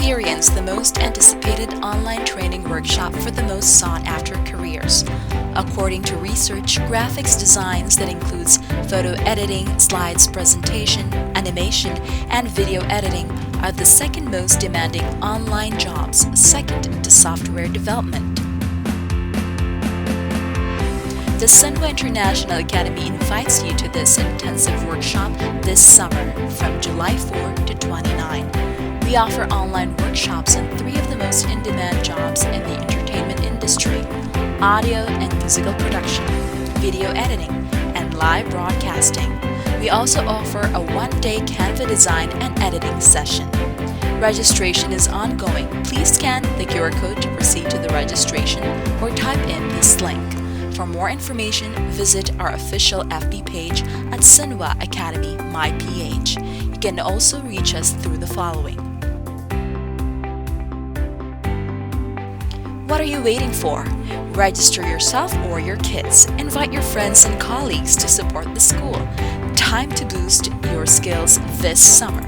Experience the most anticipated online training workshop for the most sought-after careers. According to research, graphics designs that includes photo editing, slides presentation, animation, and video editing are the second most demanding online jobs, second to software development. The Sunwa International Academy invites you to this intensive workshop this summer from July 4 to 29. We offer online workshops in 3 of the most in-demand jobs in the entertainment industry: audio and musical production, video editing, and live broadcasting. We also offer a 1-day Canva design and editing session. Registration is ongoing. Please scan the QR code to proceed to the registration or type in this link. For more information, visit our official FB page at Sunwa Academy MyPH. You can also reach us through the following. What are you waiting for? Register yourself or your kids. Invite your friends and colleagues to support the school. Time to boost your skills this summer.